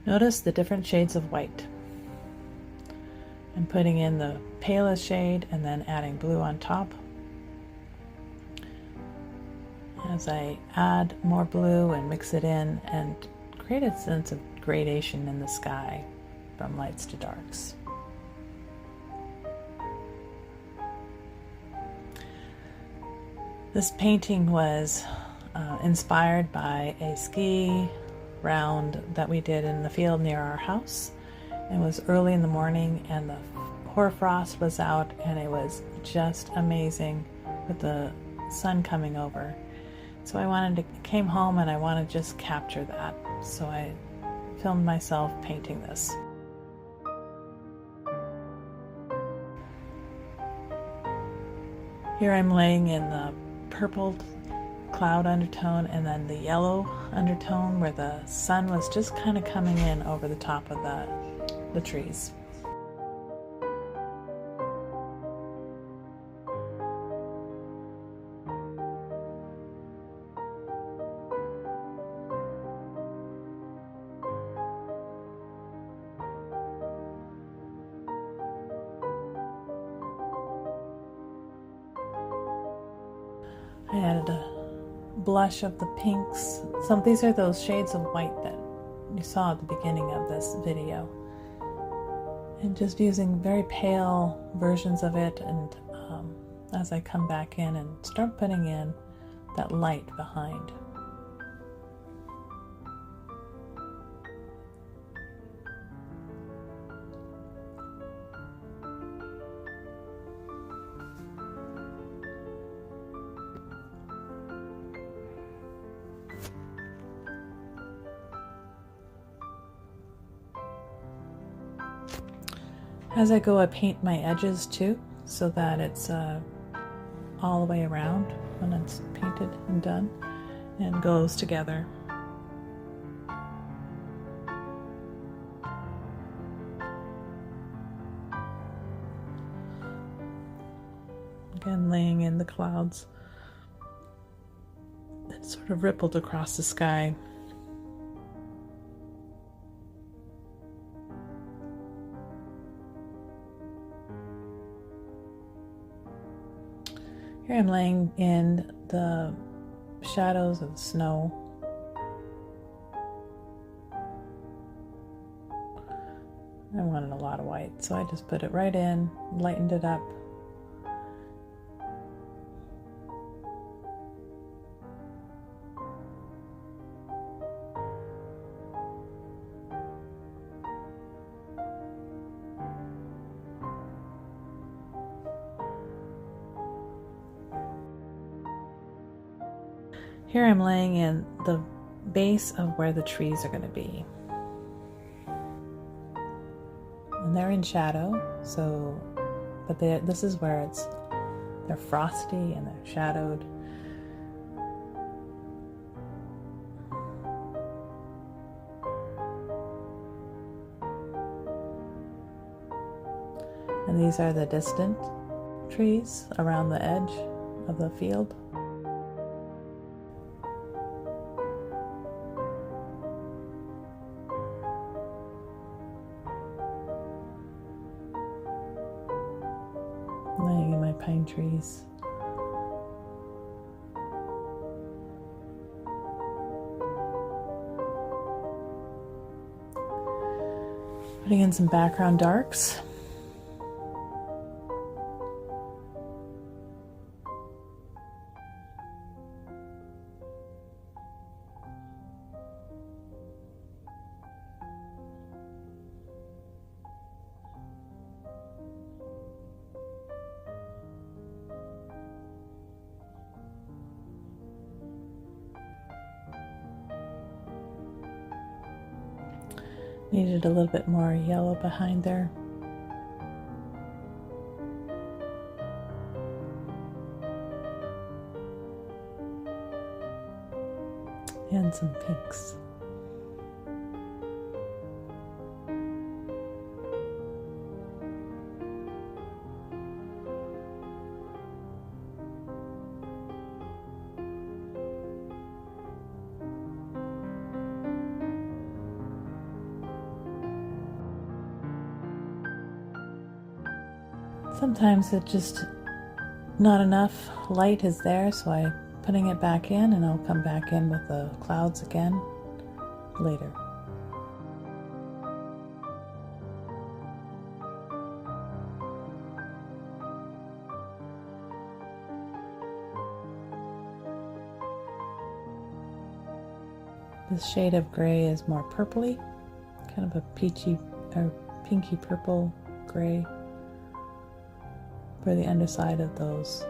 Notice the different shades of white. I'm putting in the palest shade and then adding blue on top. As I add more blue and mix it in and create a sense of gradation in the sky from lights to darks. This painting was inspired by a ski round that we did in the field near our house. It was early in the morning and the hoarfrost was out, and it was just amazing with the sun coming over. So came home and I wanted to just capture that. So I filmed myself painting this. Here I'm laying in the purple cloud undertone and then the yellow undertone where the sun was just kind of coming in over the top of the trees. I added a blush of the pinks. These are those shades of white that you saw at the beginning of this video. And just using very pale versions of it, and as I come back in and start putting in that light behind. As I go, I paint my edges too, so that it's all the way around when it's painted and done and goes together. Again, laying in the clouds that sort of rippled across the sky. Here I'm laying in the shadows of the snow. I wanted a lot of white, so I just put it right in, lightened it up. Here I'm laying in the base of where the trees are going to be. And they're in shadow, so, but this is where they're frosty and they're shadowed. And these are the distant trees around the edge of the field. Laying in my pine trees. Putting in some background darks. Needed a little bit more yellow behind there. And some pinks. Sometimes it's just not enough light is there, so I'm putting it back in, and I'll come back in with the clouds again later. This shade of gray is more purpley, kind of a peachy or pinky purple gray for the underside of those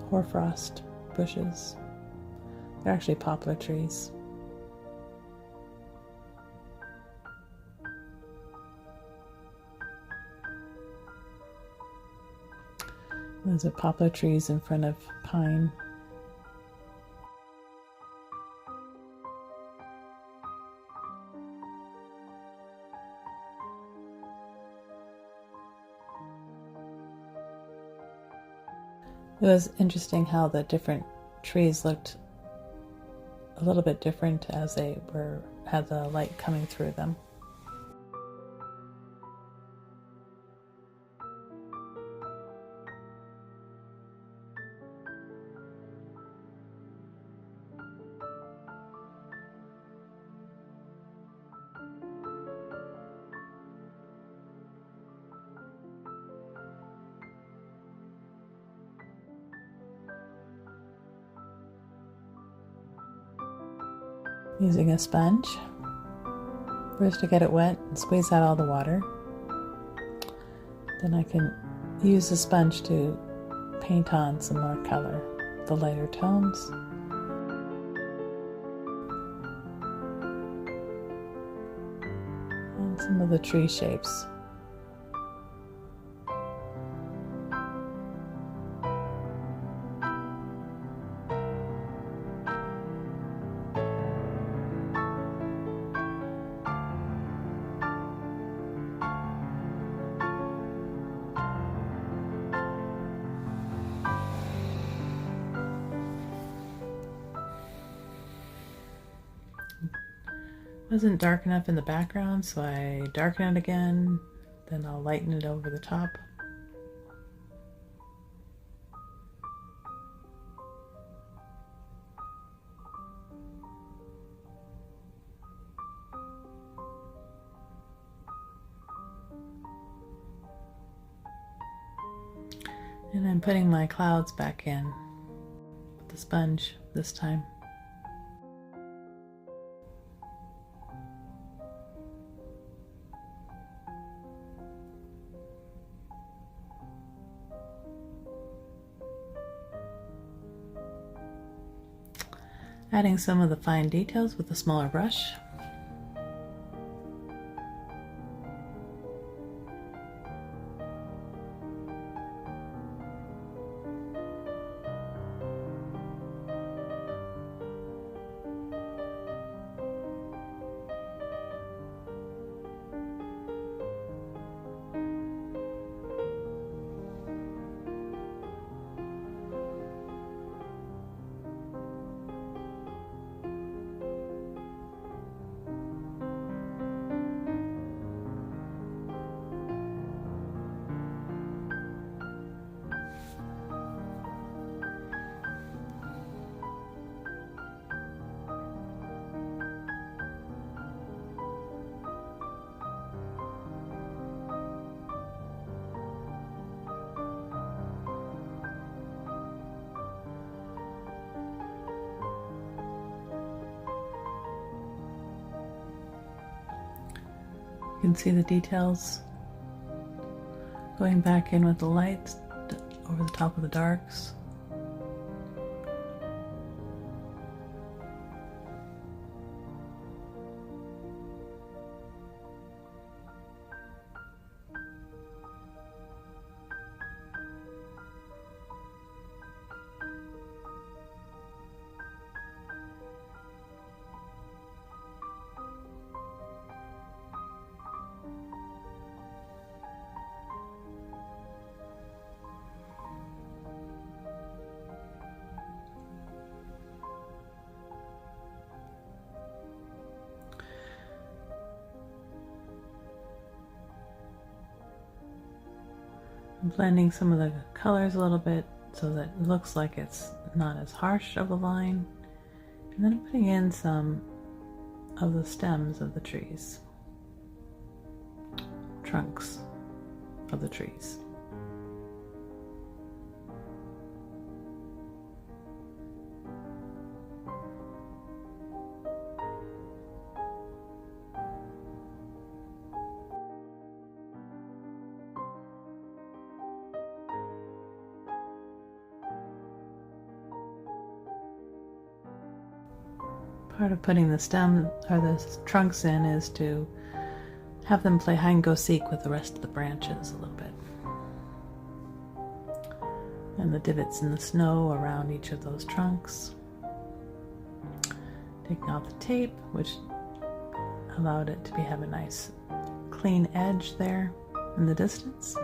hoarfrost bushes. They're actually poplar trees. Those are poplar trees in front of pine. It was interesting how the different trees looked a little bit different as they had the light coming through them. Using a sponge, first to get it wet and squeeze out all the water. Then I can use the sponge to paint on some more color, the lighter tones. And some of the tree shapes. Wasn't dark enough in the background, so I darken it again, then I'll lighten it over the top. And I'm putting my clouds back in with the sponge this time. Adding some of the fine details with a smaller brush. You can see the details going back in with the lights over the top of the darks. blending some of the colors a little bit so that it looks like it's not as harsh of a line. And then I'm putting in some of the stems of the trees, trunks of the trees. Part of putting the stem or the trunks in is to have them play hide and go seek with the rest of the branches a little bit. And the divots in the snow around each of those trunks. Taking off the tape, which allowed it to have a nice clean edge there in the distance.